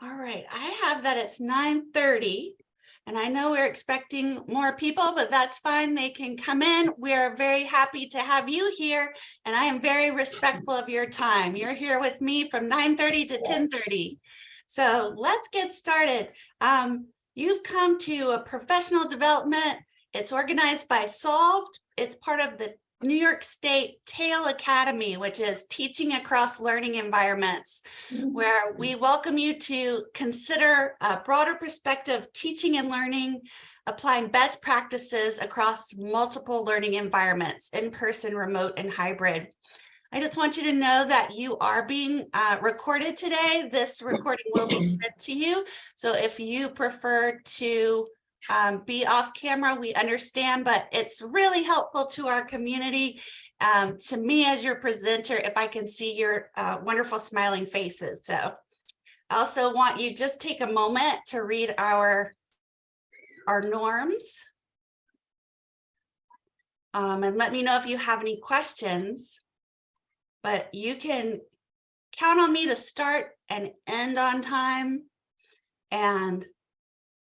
All right, I have that it's 9:30, and I know we're expecting more people, but that's fine. They can come in. We're very happy to have you here, and I am very respectful of your time. You're here with me from 9:30 to 10:30. So let's get started. You've come to a professional development. It's organized by Solved. It's part of the New York State TAIL Academy, which is Teaching Across Learning Environments, where we welcome you to consider a broader perspective, teaching and learning, applying best practices across multiple learning environments, in-person, remote, and hybrid. I just want you to know that you are being recorded today. This recording will be sent to you. So if you prefer to be off camera, we understand, but it's really helpful to our community, to me as your presenter, if I can see your wonderful smiling faces. So I also want you just take a moment to read our norms, and let me know if you have any questions. But you can count on me to start and end on time. And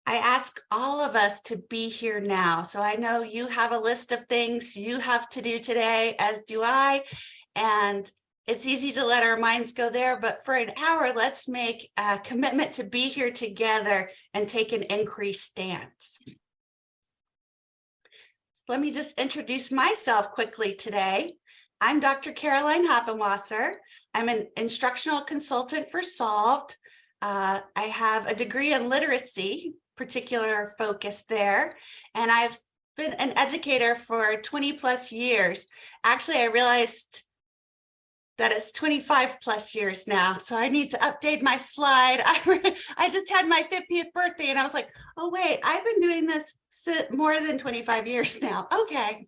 I ask all of us to be here now. So I know you have a list of things you have to do today, as do I. And it's easy to let our minds go there, but for an hour, let's make a commitment to be here together and take an increased stance. So let me just introduce myself quickly today. I'm Dr. Caroline Hopenwasser. I'm an instructional consultant for Solved. I have a degree in literacy, particular focus there, and I've been an educator for 20 plus years. Actually, I realized that it's 25 plus years now, so I need to update my slide. I just had my 50th birthday, and I was like, oh wait, I've been doing this more than 25 years now. Okay.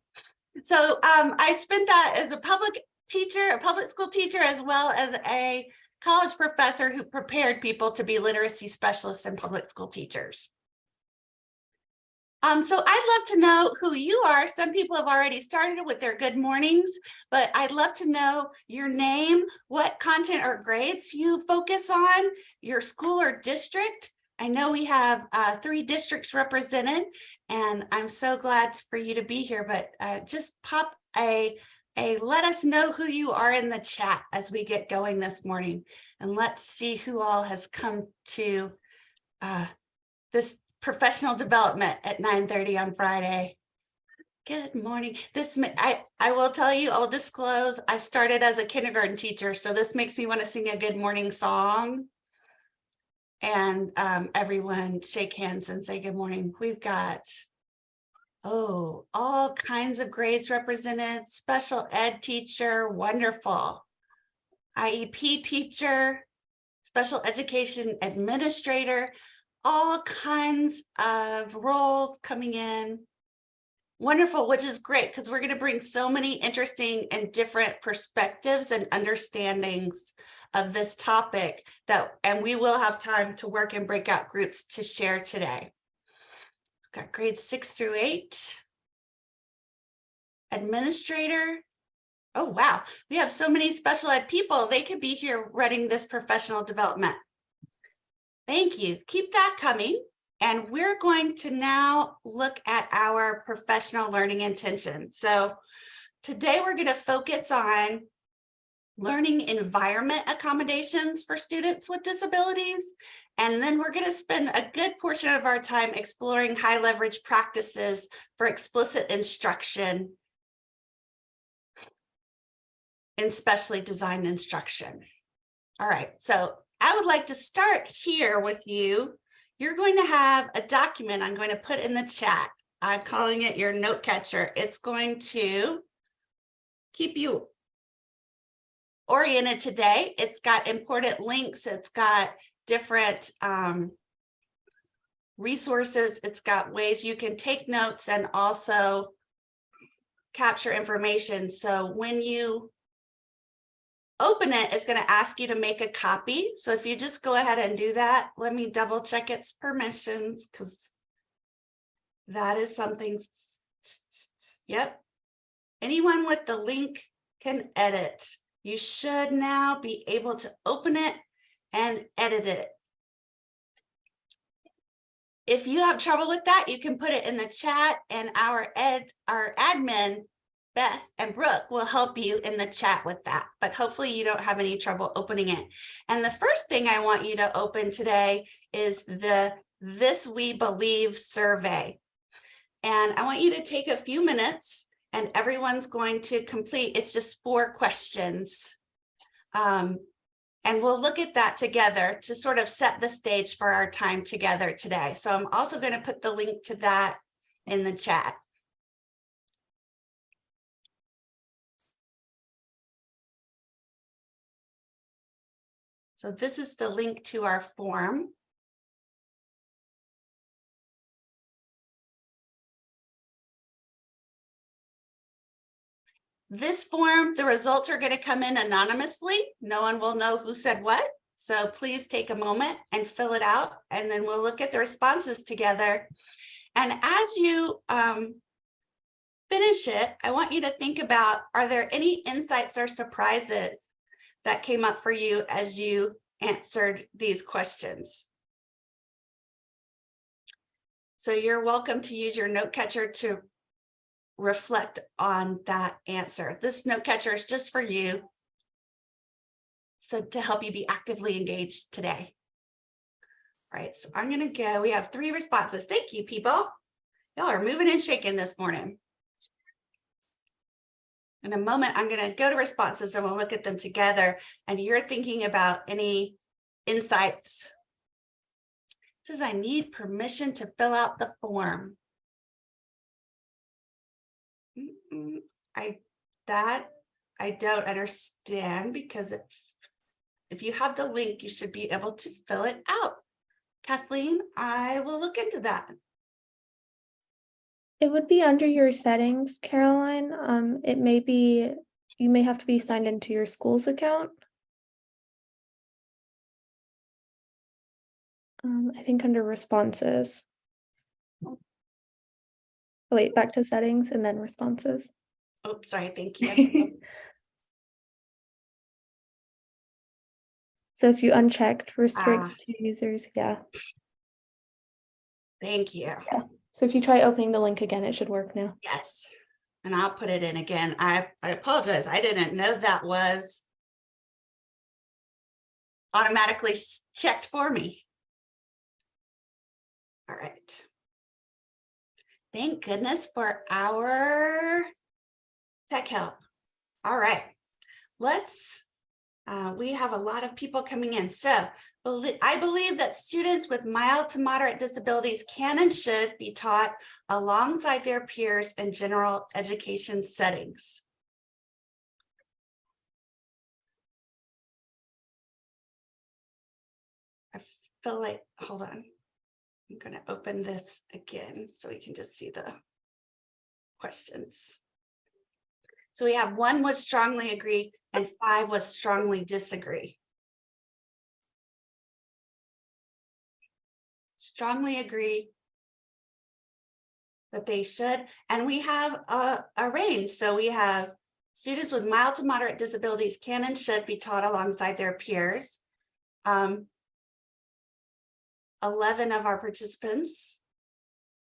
So I spent that as a public teacher, a public school teacher, as well as a college professor who prepared people to be literacy specialists and public school teachers. So I'd love to know who you are. Some people have already started with their good mornings, but I'd love to know your name, what content or grades you focus on, your school or district. I know we have 3 districts represented, and I'm so glad for you to be here, but just pop a let us know who you are in the chat as we get going this morning. And let's see who all has come to this professional development at 9:30 on Friday. Good morning. I will tell you, I'll disclose, I started as a kindergarten teacher, so this makes me want to sing a good morning song. And everyone shake hands and say good morning. We've got, oh, all kinds of grades represented. Special ed teacher, wonderful. IEP teacher, special education administrator, all kinds of roles coming in. Wonderful, which is great because we're going to bring so many interesting and different perspectives and understandings of this topic and we will have time to work in breakout groups to share today. We've got grades 6 through 8. Administrator. Oh, wow. We have so many special ed people. They could be here running this professional development. Thank you. Keep that coming. And we're going to now look at our professional learning intentions. So today we're going to focus on learning environment accommodations for students with disabilities. And then we're going to spend a good portion of our time exploring high leverage practices for explicit instruction in specially designed instruction. All right, so I would like to start here with you. You're going to have a document I'm going to put in the chat. I'm calling it your note catcher. It's going to keep you oriented today. It's got important links. It's got different resources. It's got ways you can take notes and also capture information. So when you open it, it's going to ask you to make a copy. So if you just go ahead and do that, let me double check its permissions because that is something. Yep. Anyone with the link can edit. You should now be able to open it and edit it. If you have trouble with that, you can put it in the chat, and our admin, Beth and Brooke, will help you in the chat with that. But hopefully you don't have any trouble opening it. And the first thing I want you to open today is the This We Believe survey. And I want you to take a few minutes, and everyone's going to complete. It's just 4 questions. And we'll look at that together to sort of set the stage for our time together today. So I'm also going to put the link to that in the chat. So this is the link to our form. This form, the results are going to come in anonymously. No one will know who said what. So please take a moment and fill it out, and then we'll look at the responses together. And as you finish it, I want you to think about, are there any insights or surprises that came up for you as you answered these questions? So you're welcome to use your note catcher to reflect on that answer. This note catcher is just for you, so to help you be actively engaged today. All right, so I'm gonna go. We have 3 responses. Thank you, people. Y'all are moving and shaking this morning. In a moment, I'm gonna go to responses and we'll look at them together, and you're thinking about any insights. It says I need permission to fill out the form. I don't understand, because if you have the link, you should be able to fill it out. Kathleen, I will look into that. It would be under your settings, Caroline. It may be, you may have to be signed into your school's account. I think under responses. Oh, wait, back to settings and then responses. Oh, sorry, thank you. So if you unchecked restrict to users, yeah. Thank you. Yeah. So if you try opening the link again, it should work now. Yes, and I'll put it in again. I apologize. I didn't know that was automatically checked for me. All right. Thank goodness for our tech help. All right, let's, we have a lot of people coming in. So I believe that students with mild to moderate disabilities can and should be taught alongside their peers in general education settings. I feel like, hold on. I'm going to open this again so we can just see the questions. So we have 1 was strongly agree and 5 was strongly disagree. Strongly agree that they should, and we have a range. So we have students with mild to moderate disabilities can and should be taught alongside their peers. 11 of our participants,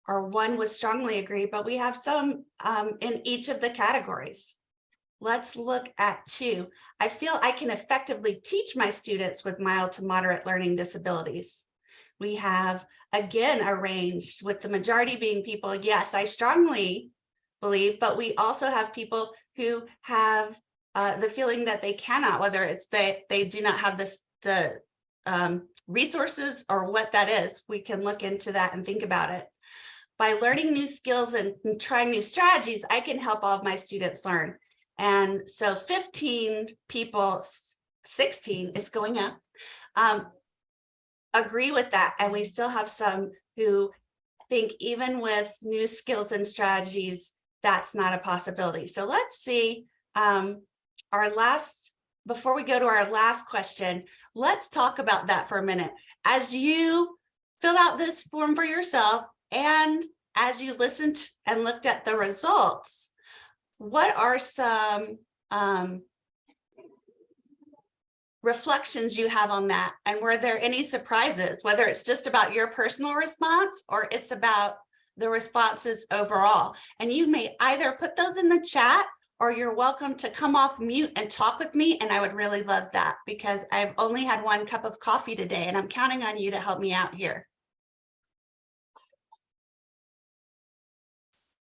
or 1 was strongly agree, but we have some in each of the categories. Let's look at 2. I feel I can effectively teach my students with mild to moderate learning disabilities. We have, again, a range, with the majority being people, yes, I strongly believe, but we also have people who have the feeling that they cannot, whether it's they do not have the resources or what that is. We can look into that and think about it. By learning new skills and trying new strategies, I can help all of my students learn. And so 15 people, 16 is going up, agree with that. And we still have some who think even with new skills and strategies, that's not a possibility. So let's see before we go to our last question, let's talk about that for a minute. As you fill out this form for yourself, and as you listened and looked at the results, what are some reflections you have on that, and were there any surprises, whether it's just about your personal response or it's about the responses overall. And you may either put those in the chat or you're welcome to come off mute and talk with me, and I would really love that because I've only had 1 cup of coffee today and I'm counting on you to help me out here.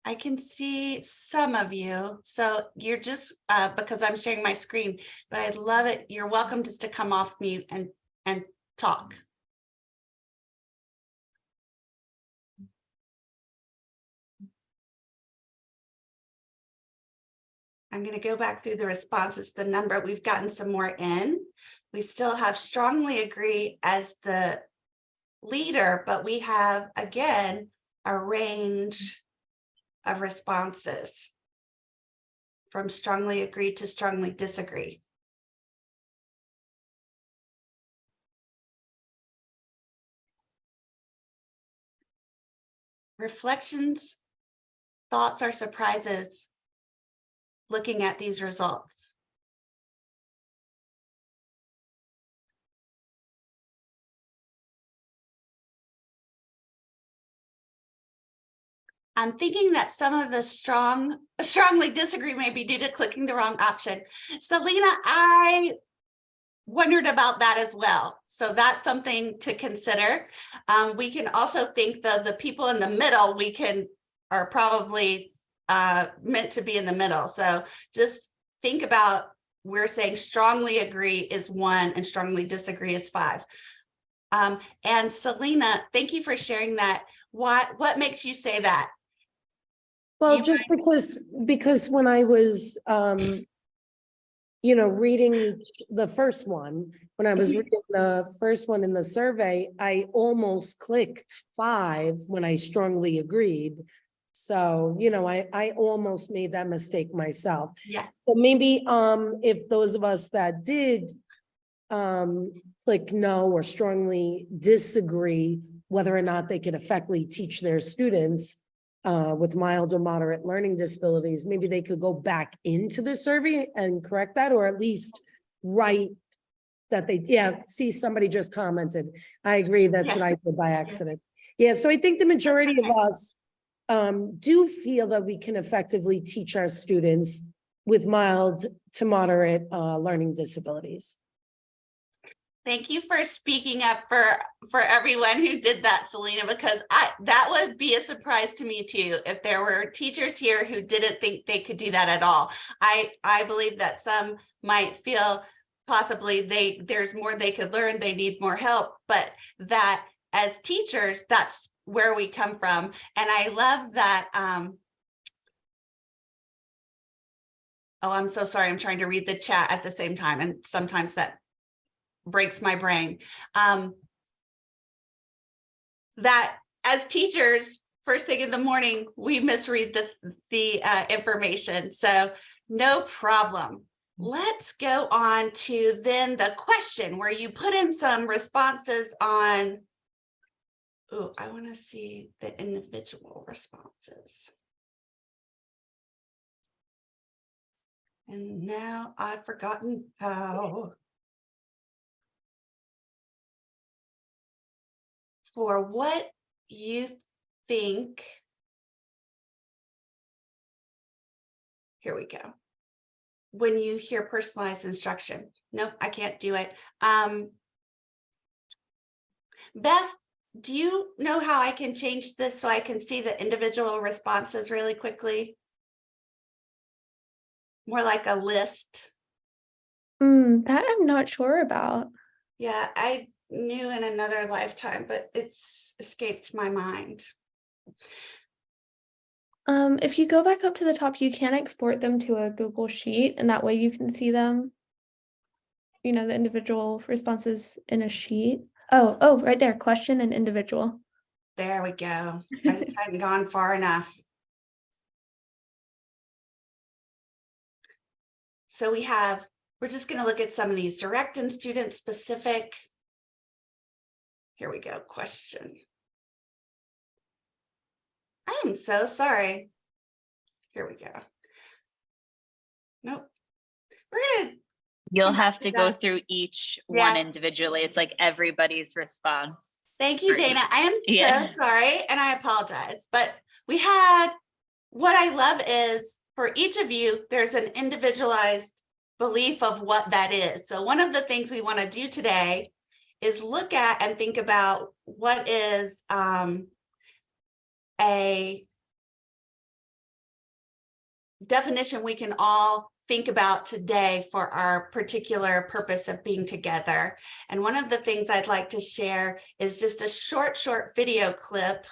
I can see some of you, so you're just because I'm sharing my screen, but I'd love it. You're welcome just to come off mute and talk. I'm going to go back through the responses, the number. We've gotten some more in. We still have strongly agree as the leader, but we have, again, a range of responses from strongly agree to strongly disagree. Reflections, thoughts, or surprises looking at these results. I'm thinking that some of the strongly disagree may be due to clicking the wrong option. Selena, I wondered about that as well. So that's something to consider. We can also think the people in the middle are probably meant to be in the middle. So just think about, we're saying strongly agree is 1 and strongly disagree is 5. And Selena, thank you for sharing that. What makes you say that? Well, just because when I was, reading the first one, when I was reading the first one in the survey, I almost clicked 5 when I strongly agreed. So, I almost made that mistake myself. Yeah. So maybe, if those of us that did, click no or strongly disagree, whether or not they could effectively teach their students, with mild or moderate learning disabilities, maybe they could go back into the survey and correct that, or at least write that see, somebody just commented. I agree, that's what I did by accident. Yeah, so I think the majority of us do feel that we can effectively teach our students with mild to moderate learning disabilities. Thank you for speaking up for everyone who did that, Selena, because that would be a surprise to me too, if there were teachers here who didn't think they could do that at all. I believe that some might feel possibly there's more they could learn, they need more help, but that as teachers, that's where we come from. And I love that. Oh, I'm so sorry. I'm trying to read the chat at the same time, and sometimes that breaks my brain. That as teachers, first thing in the morning, we misread the information. So no problem. Let's go on to then the question where you put in some responses on, oh, I want to see the individual responses. And now I've forgotten how. For what you think, here we go. When you hear personalized instruction, nope, I can't do it. Beth, do you know how I can change this so I can see the individual responses really quickly? More like a list. That I'm not sure about. Yeah, I knew in another lifetime, but it's escaped my mind. If you go back up to the top, you can export them to a Google Sheet, and that way you can see them, the individual responses in a sheet. Oh, right there, question and individual. There we go. I just hadn't gone far enough. So we're just going to look at some of these direct and student specific. Here we go. Question. I am so sorry. Here we go. Nope. We're going to You'll have to go That's- through each Yeah. one individually. It's like everybody's response. Thank you, for Dana. each- I am Yeah. so sorry and I apologize, but we had, what I love is for each of you, there's an individualized belief of what that is. So one of the things we want to do today is look at and think about what is a definition we can all think about today for our particular purpose of being together. And one of the things I'd like to share is just a short video clip.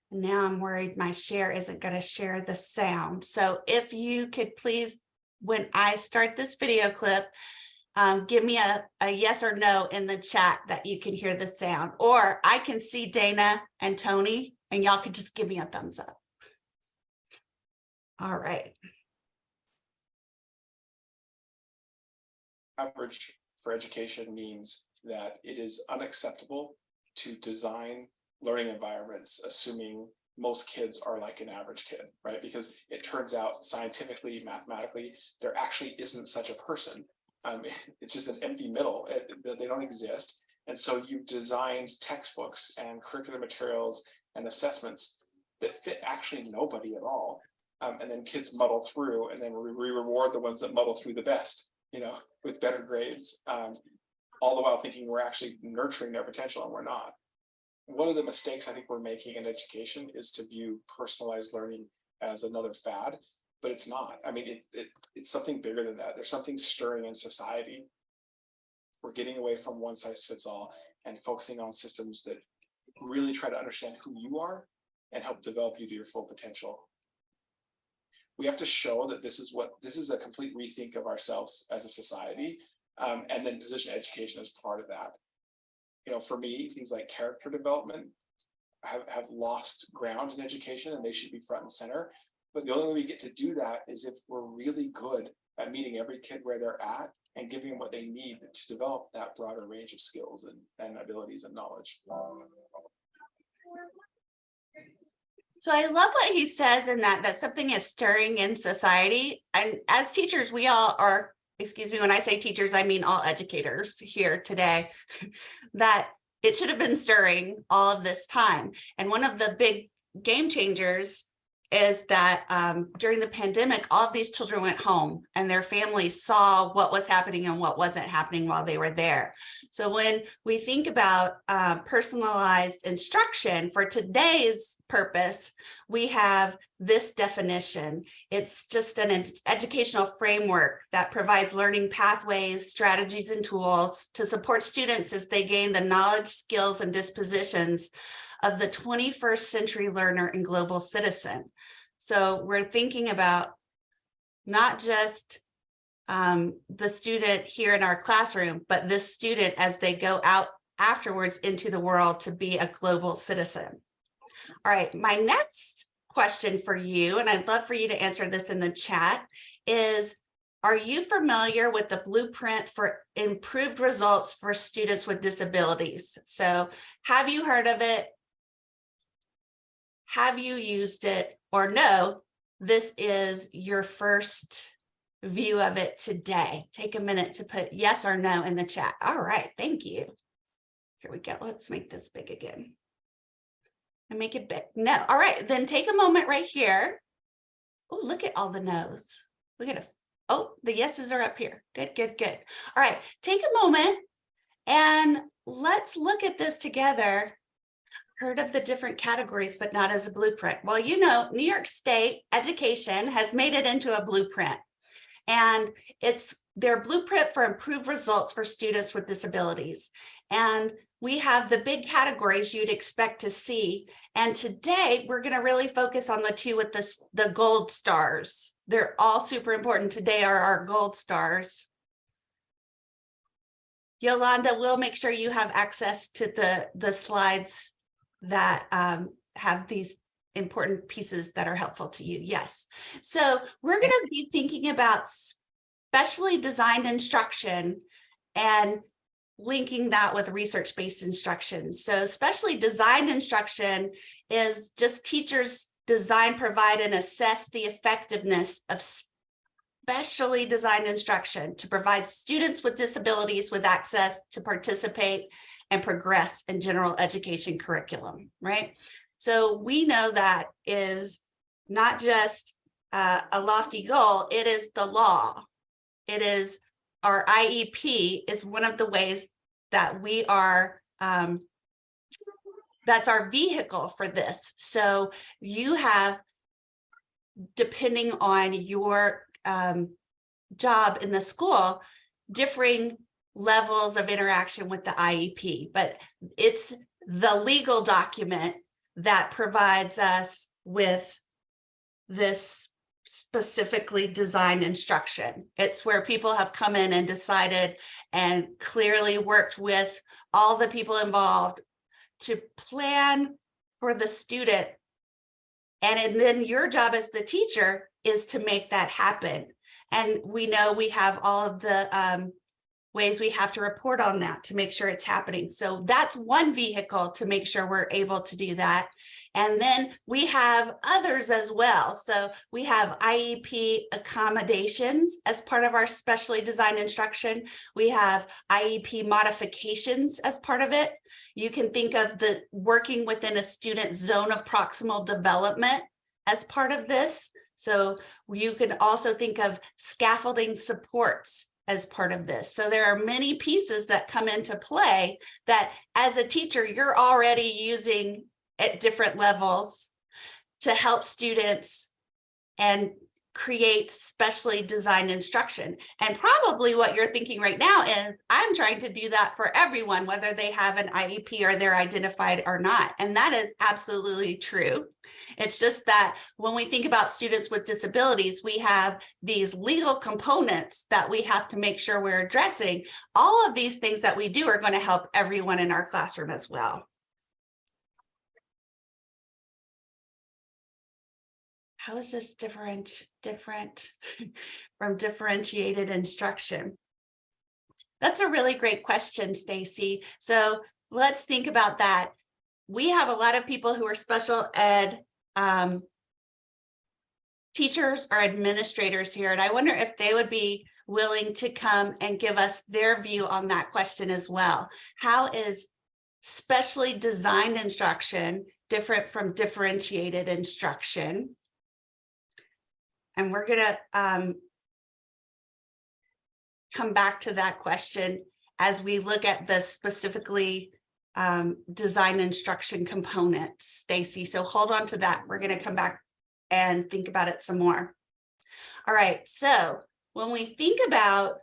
Now I'm worried my share isn't going to share the sound. So if you could please, when I start this video clip, give me a yes or no in the chat that you can hear the sound, or I can see Dana and Tony and y'all could just give me a thumbs up. All right. Average for education means that it is unacceptable to design learning environments assuming most kids are like an average kid, right? Because it turns out scientifically, mathematically, there actually isn't such a person. It's just an empty middle. They don't exist. And so you've designed textbooks and curriculum materials and assessments that fit actually nobody at all. And then kids muddle through, and then we reward the ones that muddle through the best, you know, with better grades, all the while thinking we're actually nurturing their potential, and we're not. One of the mistakes I think we're making in education is to view personalized learning as another fad, but it's not. I mean, it's something bigger than that. There's something stirring in society. We're getting away from one size fits all and focusing on systems that really try to understand who you are and help develop you to your full potential. We have to show that this is a complete rethink of ourselves as a society, and then position education as part of that. You know, for me, things like character development have lost ground in education, and they should be front and center. But the only way we get to do that is if we're really good at meeting every kid where they're at and giving them what they need to develop that broader range of skills and abilities and knowledge. So I love what he says in that something is stirring in society. And as teachers, we all are, excuse me, when I say teachers, I mean all educators here today, that it should have been stirring all of this time. And one of the big game changers is that during the pandemic, all of these children went home and their families saw what was happening and what wasn't happening while they were there. So when we think about personalized instruction for today's purpose, we have this definition. It's just an educational framework that provides learning pathways, strategies, and tools to support students as they gain the knowledge, skills, and dispositions of the 21st century learner and global citizen. So we're thinking about not just the student here in our classroom, but this student as they go out afterwards into the world to be a global citizen. All right, my next question for you, and I'd love for you to answer this in the chat, is, are you familiar with the blueprint for improved results for students with disabilities? So have you heard of it? Have you used it, or no, this is your first view of it today? Take a minute to put yes or no in the chat. All right, thank you. Here we go. Let's make this big again. And make it big. No. All right, then take a moment right here. Oh, look at all the no's. Look at it. Oh, the yeses are up here. Good, good, good. All right, take a moment and let's look at this together. Heard of the different categories, but not as a blueprint. Well, you know, New York State education has made it into a blueprint, and it's their blueprint for improved results for students with disabilities. And we have the big categories you'd expect to see. And today we're going to really focus on the two with the gold stars. They're all super important. Today are our gold stars. Yolanda, we'll make sure you have access to the slides that have these important pieces that are helpful to you. Yes. So we're going to be thinking about specially designed instruction and linking that with research-based instruction. So specially designed instruction is just teachers design, provide, and assess the effectiveness of specially designed instruction to provide students with disabilities with access to participate and progress in general education curriculum, right? So we know that is not just a lofty goal, it is the law. It is our IEP is one of the ways that we are, that's our vehicle for this. So you have, depending on your job in the school, differing levels of interaction with the IEP, but it's the legal document that provides us with this specifically designed instruction. It's where people have come in and decided and clearly worked with all the people involved to plan for the student. And then your job as the teacher is to make that happen. And we know we have all of the ways we have to report on that to make sure it's happening. So that's one vehicle to make sure we're able to do that. And then we have others as well. So we have IEP accommodations as part of our specially designed instruction. We have IEP modifications as part of it. You can think of the working within a student's zone of proximal development as part of this. So you can also think of scaffolding supports as part of this. So there are many pieces that come into play that as a teacher, you're already using at different levels to help students and create specially designed instruction. And probably what you're thinking right now is, I'm trying to do that for everyone, whether they have an IEP or they're identified or not. And that is absolutely true. It's just that when we think about students with disabilities, we have these legal components that we have to make sure we're addressing. All of these things that we do are going to help everyone in our classroom as well. How is this different from differentiated instruction? That's a really great question, Stacy. So let's think about that. We have a lot of people who are special ed teachers or administrators here, and I wonder if they would be willing to come and give us their view on that question as well. How is specially designed instruction different from differentiated instruction? And we're going to come back to that question as we look at the specifically designed instruction components, Stacy. So hold on to that. We're going to come back and think about it some more. All right. So when we think about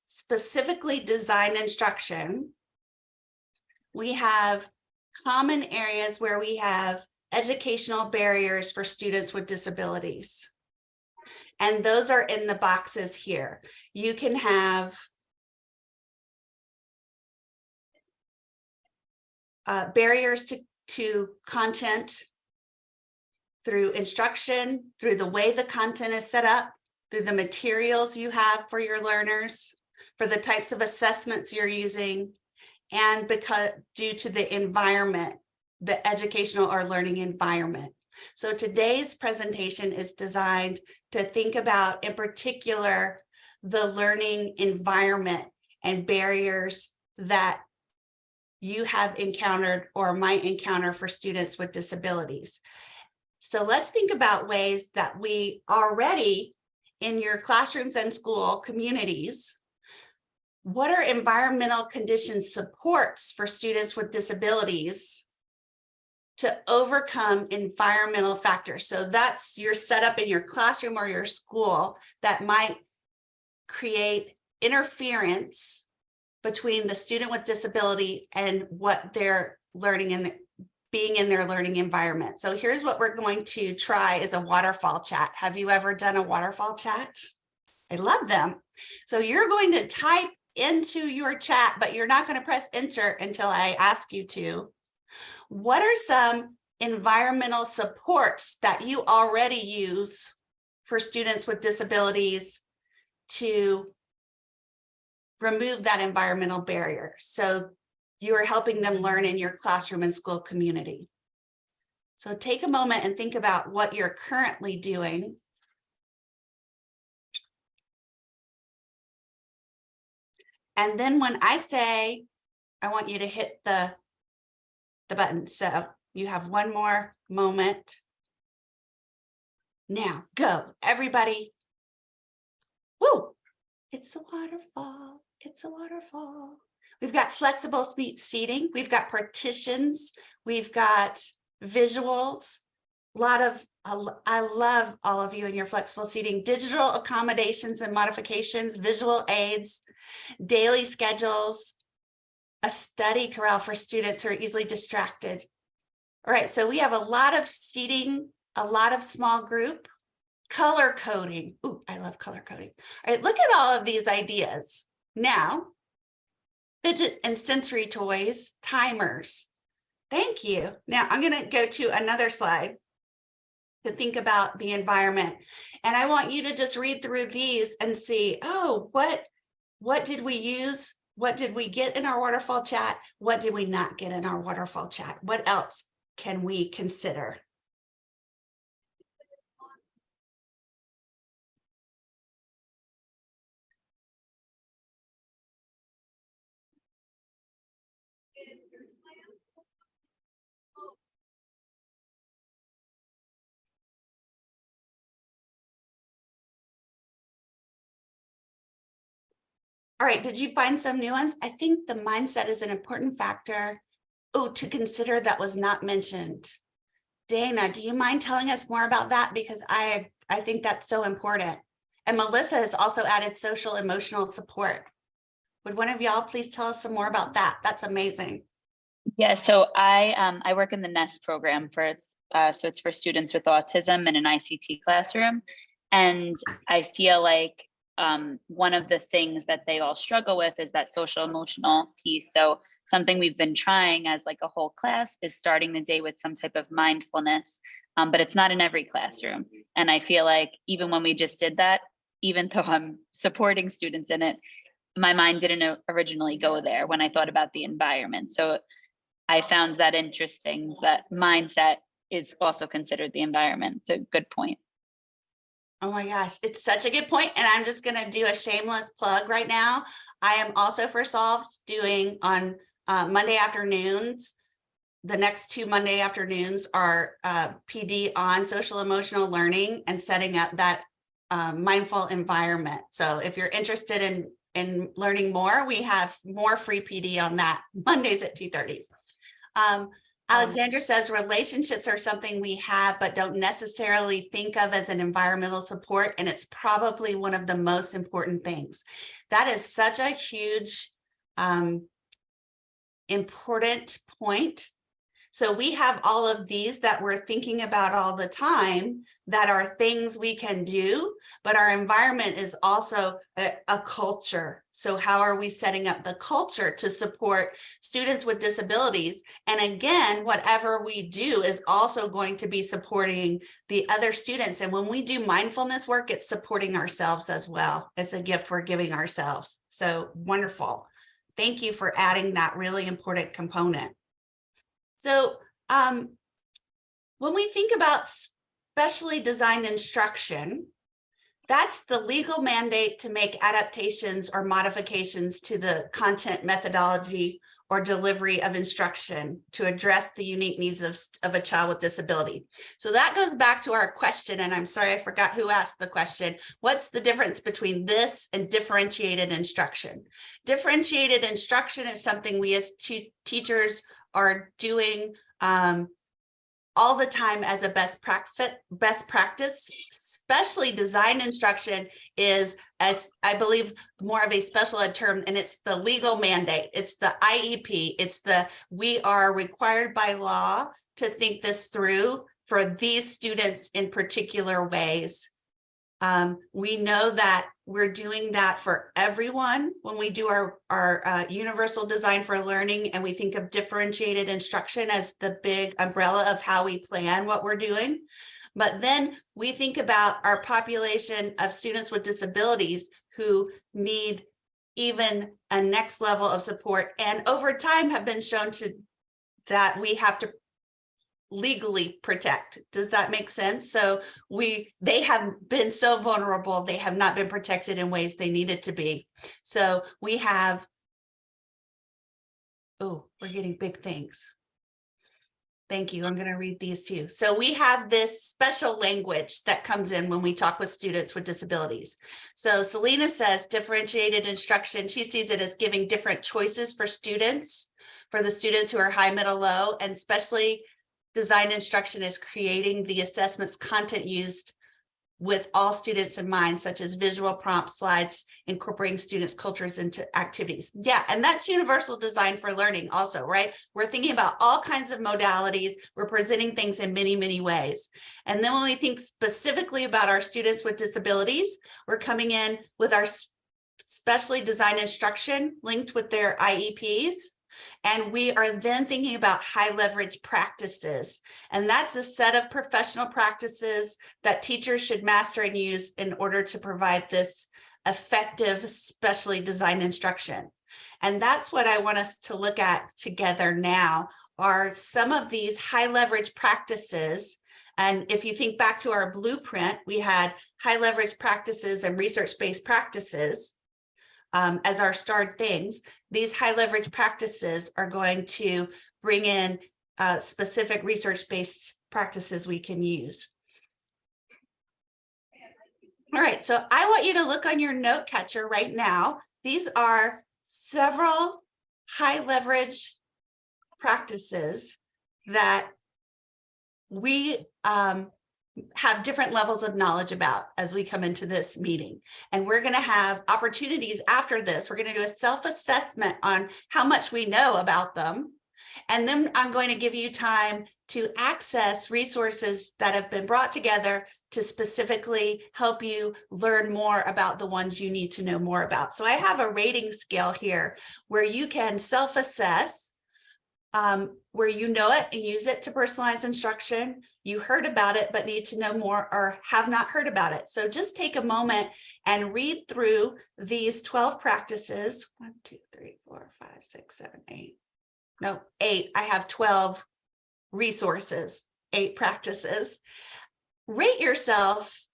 specifically designed instruction, we have common areas where we have educational barriers for students with disabilities. And those are in the boxes here. You can have barriers to content through instruction, through the way the content is set up, through the materials you have for your learners, for the types of assessments you're using, and because due to the environment, the educational or learning environment. So today's presentation is designed to think about, in particular, the learning environment and barriers that you have encountered or might encounter for students with disabilities. So let's think about ways that we already in your classrooms and school communities, what are environmental condition supports for students with disabilities to overcome environmental factors? So that's your setup in your classroom or your school that might create interference between the student with disability and what they're learning and being in their learning environment. So here's what we're going to try is a waterfall chat. Have you ever done a waterfall chat? I love them. So you're going to type into your chat, but you're not going to press enter until I ask you to. What are some environmental supports that you already use for students with disabilities to remove that environmental barrier? So you are helping them learn in your classroom and school community. So take a moment and think about what you're currently doing And then when I say, I want you to hit the button. So you have one more moment. Now go, everybody. Woo! It's a waterfall. It's a waterfall. We've got flexible seating. We've got partitions. We've got visuals. I love all of you and your flexible seating, digital accommodations and modifications, visual aids, daily schedules, a study corral for students who are easily distracted. All right, so we have a lot of seating, a lot of small group, color coding. Ooh, I love color coding. All right, look at all of these ideas. Now, fidget and sensory toys, timers. Thank you. Now I'm going to go to another slide to think about the environment. And I want you to just read through these and see, oh, what did we use? What did we get in our waterfall chat? What did we not get in our waterfall chat? What else can we consider? All right, did you find some new ones? I think the mindset is an important factor. Oh, to consider that was not mentioned. Dana, do you mind telling us more about that? Because I think that's so important. And Melissa has also added social emotional support. Would one of y'all please tell us some more about that? That's amazing. Yeah, so I work in the NEST program for so it's for students with autism in an ICT classroom. And I feel like one of the things that they all struggle with is that social emotional piece. So something we've been trying as like a whole class is starting the day with some type of mindfulness, but it's not in every classroom. And I feel like even when we just did that, even though I'm supporting students in it, my mind didn't originally go there when I thought about the environment. So I found that interesting, that mindset is also considered the environment. It's a good point. Oh my gosh, it's such a good point. And I'm just going to do a shameless plug right now. I am also for Solved doing on Monday afternoons. The next 2 Monday afternoons are PD on social emotional learning and setting up that mindful environment. So if you're interested in learning more, we have more free PD on that Mondays at 2:30. Alexandra says relationships are something we have, but don't necessarily think of as an environmental support. And it's probably one of the most important things. That is such a huge, important point. So we have all of these that we're thinking about all the time that are things we can do, but our environment is also a culture. So how are we setting up the culture to support students with disabilities? And again, whatever we do is also going to be supporting the other students. And when we do mindfulness work, it's supporting ourselves as well. It's a gift we're giving ourselves. So wonderful. Thank you for adding that really important component. So when we think about specially designed instruction, that's the legal mandate to make adaptations or modifications to the content, methodology, or delivery of instruction to address the unique needs of a child with disability. So that goes back to our question, and I'm sorry, I forgot who asked the question. What's the difference between this and differentiated instruction? Differentiated instruction is something we as teachers are doing all the time as a best practice. Specially designed instruction is, as I believe, more of a special ed term, and it's the legal mandate. It's the IEP. It's we are required by law to think this through for these students in particular ways. We know that we're doing that for everyone when we do our universal design for learning, and we think of differentiated instruction as the big umbrella of how we plan what we're doing. But then we think about our population of students with disabilities who need even a next level of support, and over time have been shown that we have to legally protect. Does that make sense? So they have been so vulnerable, they have not been protected in ways they needed to be. So we have, oh, we're getting big things. Thank you. I'm going to read these too. So we have this special language that comes in when we talk with students with disabilities. So Selena says differentiated instruction. She sees it as giving different choices for students, for the students who are high, middle, low, and especially design instruction is creating the assessments content used with all students in mind, such as visual prompts, slides, incorporating students' cultures into activities. Yeah, and that's universal design for learning also, right? We're thinking about all kinds of modalities. We're presenting things in many, many ways. And then when we think specifically about our students with disabilities, we're coming in with our specially designed instruction linked with their IEPs. And we are then thinking about high leverage practices. And that's a set of professional practices that teachers should master and use in order to provide this effective, specially designed instruction. And that's what I want us to look at together now, are some of these high leverage practices. And if you think back to our blueprint, we had high leverage practices and research-based practices as our starred things. These high leverage practices are going to bring in specific research-based practices we can use. All right, so I want you to look on your note catcher right now. These are several high leverage practices that we have different levels of knowledge about as we come into this meeting. And we're going to have opportunities after this. We're going to do a self-assessment on how much we know about them. And then I'm going to give you time to access resources that have been brought together to specifically help you learn more about the ones you need to know more about. So I have a rating scale here where you can self-assess where you know it and use it to personalize instruction. You heard about it, but need to know more or have not heard about it. So just take a moment and read through these 12 practices. 1, 2, 3, 4, 5, 6, 7, 8. No, 8. I have 12 resources, 8 practices. Rate yourself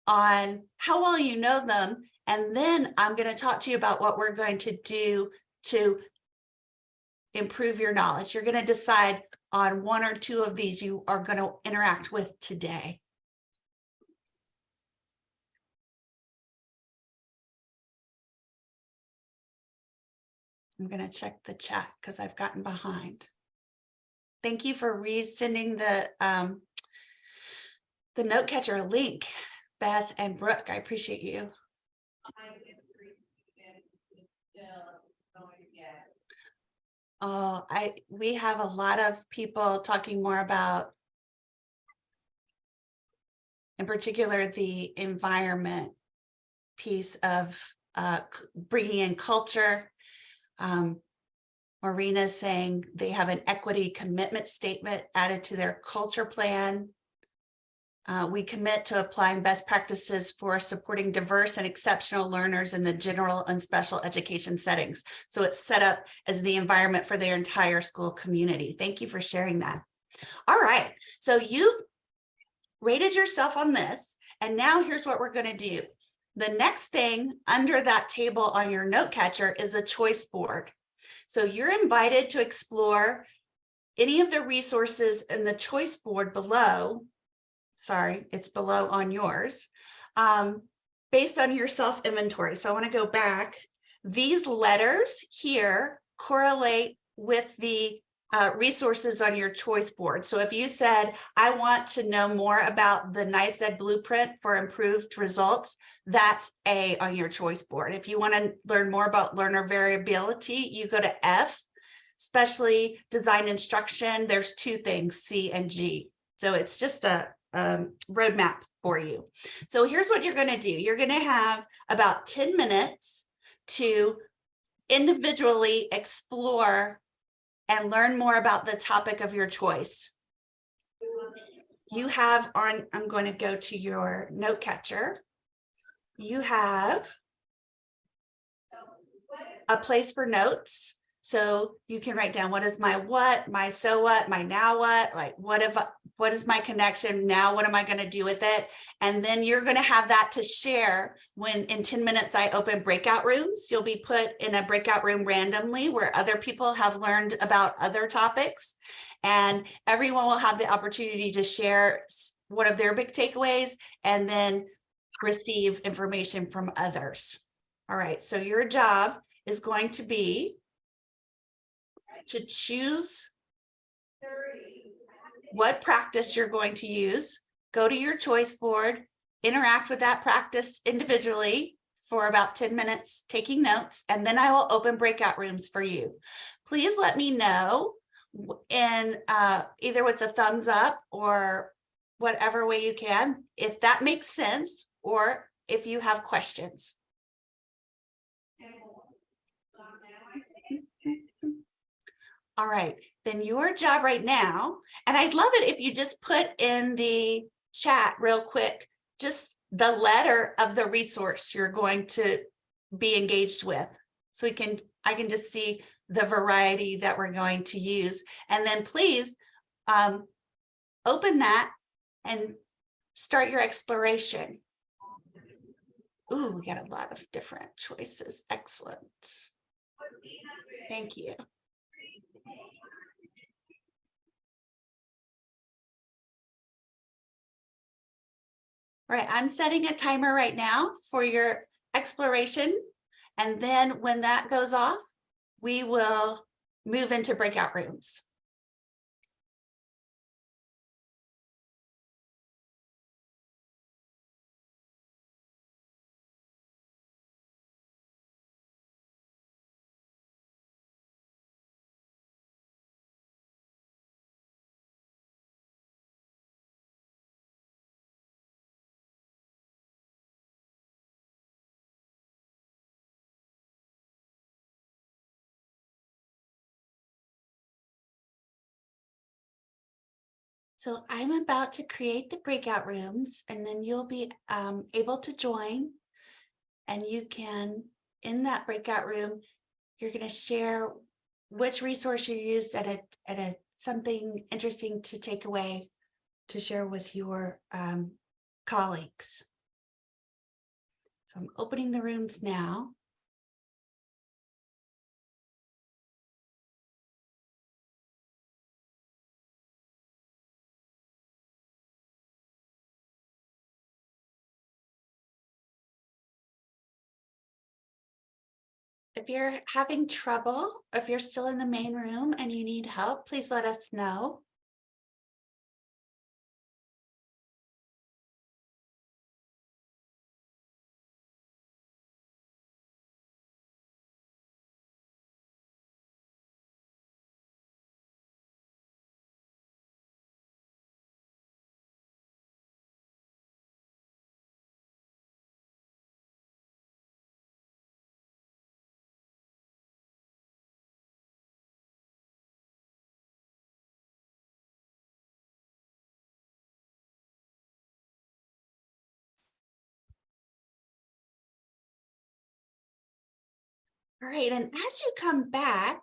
on how well you know them. And then I'm going to talk to you about what we're going to do to improve your knowledge. You're going to decide on 1 or 2 of these you are going to interact with today. I'm going to check the chat because I've gotten behind. Thank you for resending the note catcher link, Beth and Brooke. I appreciate you. Oh, we have a lot of people talking more about, in particular, the environment piece of bringing in culture. Marina's saying they have an equity commitment statement added to their culture plan. We commit to applying best practices for supporting diverse and exceptional learners in the general and special education settings. So it's set up as the environment for their entire school community. Thank you for sharing that. All right, so you've rated yourself on this, and now here's what we're going to do. The next thing under that table on your note catcher is a choice board. So you're invited to explore any of the resources in the choice board below. Sorry, it's below on yours, based on your self-inventory. So I want to go back. These letters here correlate with the resources on your choice board. So if you said, I want to know more about the NICED blueprint for improved results, that's A on your choice board. If you want to learn more about learner variability, you go to F, specially designed instruction. There's 2 things, C and G. So it's just a roadmap for you. So here's what you're going to do. You're going to have about 10 minutes to individually explore and learn more about the topic of your choice. You have on, I'm going to go to your note catcher. You have a place for notes. So you can write down, what is my what, my so what, my now what, like what is my connection now, what am I going to do with it? And then you're going to have that to share when in 10 minutes I open breakout rooms. You'll be put in a breakout room randomly where other people have learned about other topics, and everyone will have the opportunity to share one of their big takeaways and then receive information from others. All right, so your job is going to be to choose what practice you're going to use, go to your choice board, interact with that practice individually for about 10 minutes, taking notes, and then I will open breakout rooms for you. Please let me know in either with the thumbs up or whatever way you can, if that makes sense, or if you have questions. All right, then your job right now, and I'd love it if you just put in the chat real quick, just the letter of the resource you're going to be engaged with. So I can just see the variety that we're going to use. And then please open that and start your exploration. Ooh, we got a lot of different choices. Excellent. Thank you. All right, I'm setting a timer right now for your exploration. And then when that goes off, we will move into breakout rooms. So I'm about to create the breakout rooms, and then you'll be able to join, and you can, in that breakout room, you're going to share which resource you used at a something interesting to take away to share with your colleagues. So I'm opening the rooms now. If you're having trouble, if you're still in the main room and you need help, please let us know. All right, and as you come back,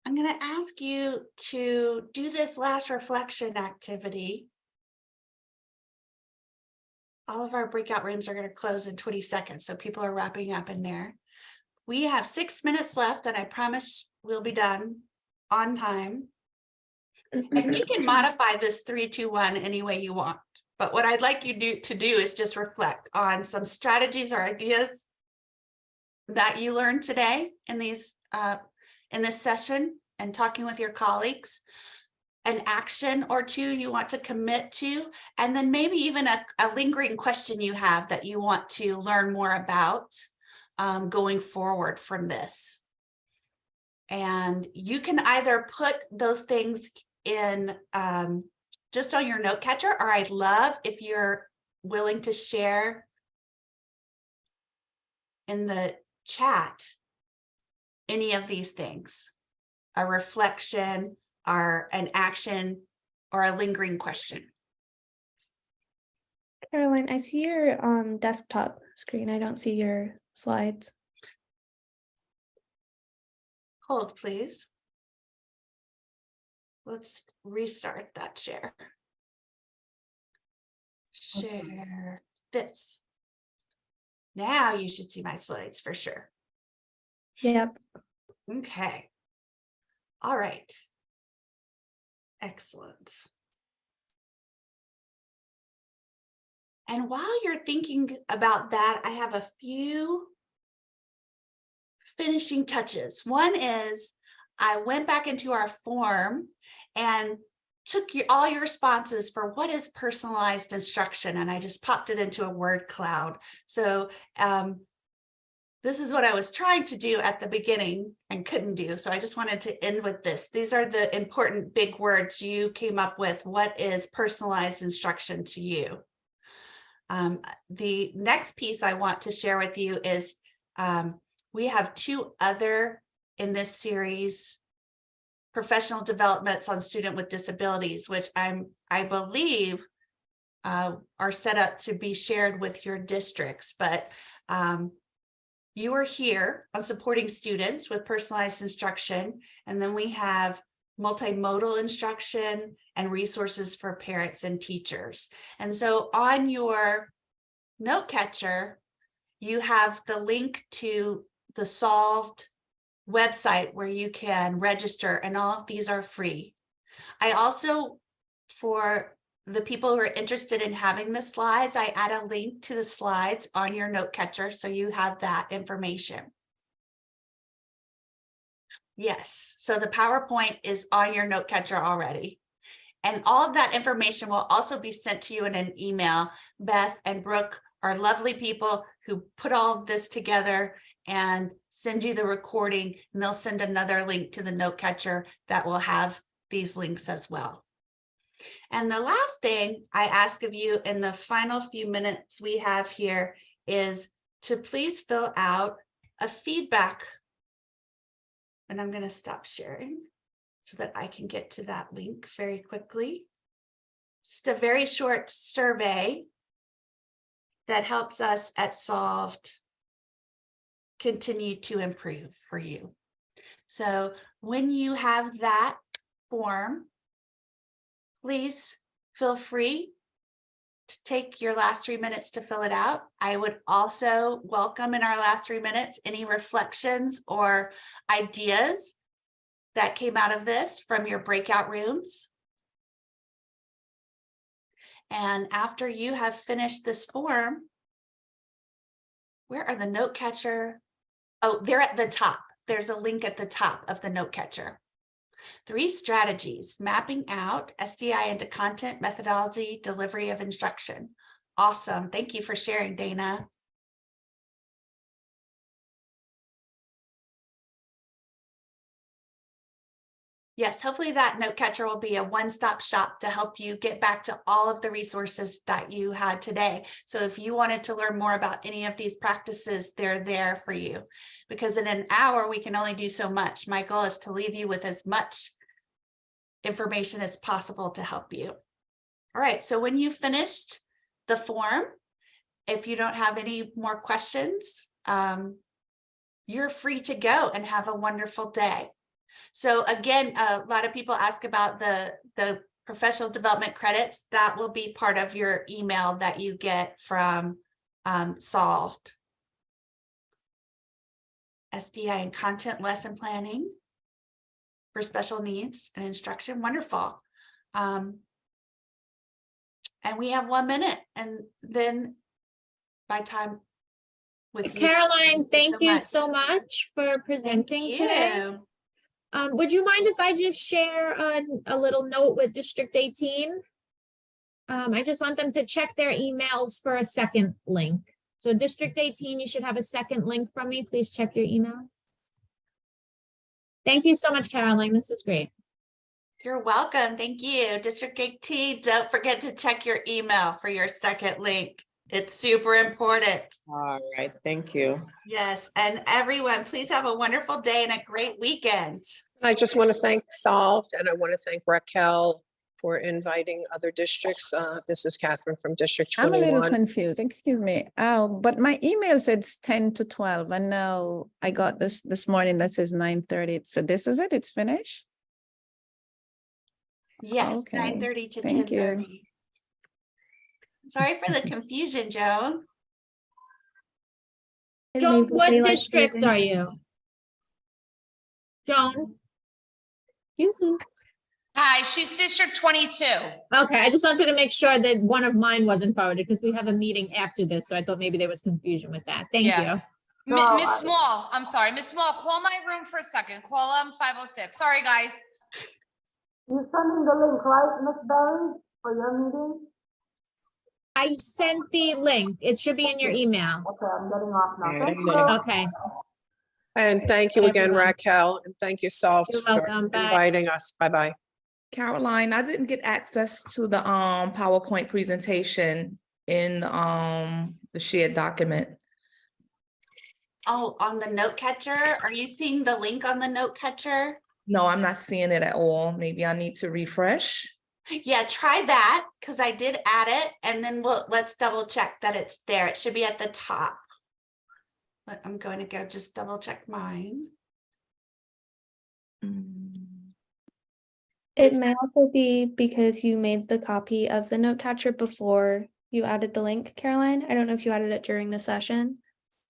I'm going to ask you to do this last reflection activity. All of our breakout rooms are going to close in 20 seconds, so people are wrapping up in there. We have 6 minutes left, and I promise we'll be done on time. And you can modify this 3, 2, 1 any way you want. But what I'd like you to do is just reflect on some strategies or ideas that you learned today in these in this session and talking with your colleagues, an action or two you want to commit to, and then maybe even a lingering question you have that you want to learn more about going forward from this. And you can either put those things in just on your note catcher, or I'd love if you're willing to share in the chat any of these things, a reflection or an action or a lingering question. Caroline, I see your desktop screen. I don't see your slides. Hold, please. Let's restart that share. Share this. Now you should see my slides for sure. Yep. Okay. All right. Excellent. And while you're thinking about that, I have a few finishing touches. One is I went back into our form and took all your responses for what is personalized instruction, and I just popped it into a word cloud. So this is what I was trying to do at the beginning and couldn't do. So I just wanted to end with this. These are the important big words you came up with. What is personalized instruction to you? The next piece I want to share with you is we have two other in this series professional developments on student with disabilities, which I believe are set up to be shared with your districts. But you are here on supporting students with personalized instruction, and then we have multimodal instruction and resources for parents and teachers. And so on your note catcher, you have the link to the Solved website where you can register, and all of these are free. I also, for the people who are interested in having the slides, I add a link to the slides on your note catcher so you have that information. Yes, so the PowerPoint is on your note catcher already. And all of that information will also be sent to you in an email. Beth and Brooke are lovely people who put all of this together and send you the recording, and they'll send another link to the note catcher that will have these links as well. And the last thing I ask of you in the final few minutes we have here is to please fill out a feedback. And I'm going to stop sharing so that I can get to that link very quickly. Just a very short survey that helps us at Solved continue to improve for you. So when you have that form, please feel free to take your last 3 minutes to fill it out. I would also welcome in our last 3 minutes any reflections or ideas that came out of this from your breakout rooms. And after you have finished this form, where are the note catcher? Oh, they're at the top. There's a link at the top of the note catcher. 3 strategies: mapping out SDI into content, methodology, delivery of instruction. Awesome. Thank you for sharing, Dana. Yes, hopefully that note catcher will be a one-stop shop to help you get back to all of the resources that you had today. So if you wanted to learn more about any of these practices, they're there for you. Because in an hour, we can only do so much. My goal is to leave you with as much information as possible to help you. All right, so when you finished the form, if you don't have any more questions, you're free to go and have a wonderful day. So again, a lot of people ask about the professional development credits. That will be part of your email that you get from Solved. SDI and content lesson planning for special needs and instruction. Wonderful. And we have 1 minute, and then by time with you. Caroline, thank you so much for presenting today. Would you mind if I just share a little note with District 18? I just want them to check their emails for a second link. So District 18, you should have a second link from me. Please check your emails. Thank you so much, Caroline. This is great. You're welcome. Thank you. District 18, don't forget to check your email for your second link. It's super important. All right, thank you. Yes, and everyone, please have a wonderful day and a great weekend. I just want to thank Solved, and I want to thank Raquel for inviting other districts. This is Catherine from District I'm a little 21. confused, excuse me. But my email said it's 10 to 12 and now I got this morning that says 9:30. So this is it, it's finished? Yes, Okay, 9:30 to thank you. 10:30. Sorry for the confusion, Joan. And Joan, maybe what daylight district saving. are you? Joan? Yoo-hoo. Hi, she's District 22. Okay, I just wanted to make sure that one of mine wasn't forwarded because we have a meeting after this, so I thought maybe there was confusion with that. Thank Yeah. you. Miss Small, I'm sorry, Miss Small, call my room for a second. Call 506. Sorry, guys. You're sending the link, right, Ms. Berry, for your meeting? I sent the link. It should be in your email. Okay, I'm getting off now. Yeah, Thank I'm you. gonna- Okay, And thank you Bye, again, everyone. Raquel, and thank you, Salt, You're for welcome. Bye. inviting us. Bye-bye. Caroline, I didn't get access to the PowerPoint presentation in the shared document. Oh, on the note catcher, are you seeing the link on the note catcher? No, I'm not seeing it at all. Maybe I need to refresh. Yeah, try that because I did add it, and then let's double check that it's there. It should be at the top. But I'm going to go just double check mine. It It may says- also be because you made the copy of the note catcher before you added the link, Caroline. I don't know if you added it during the session.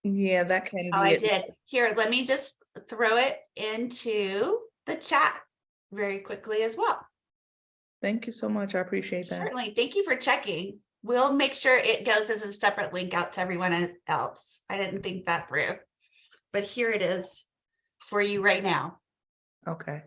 Yeah, that can be Oh, I it. did. Here, let me just throw it into the chat very quickly as well. Thank you so much. I appreciate that. Certainly. Thank you for checking. We'll make sure it goes as a separate link out to everyone else. I didn't think that through, but here it is for you right now. Okay.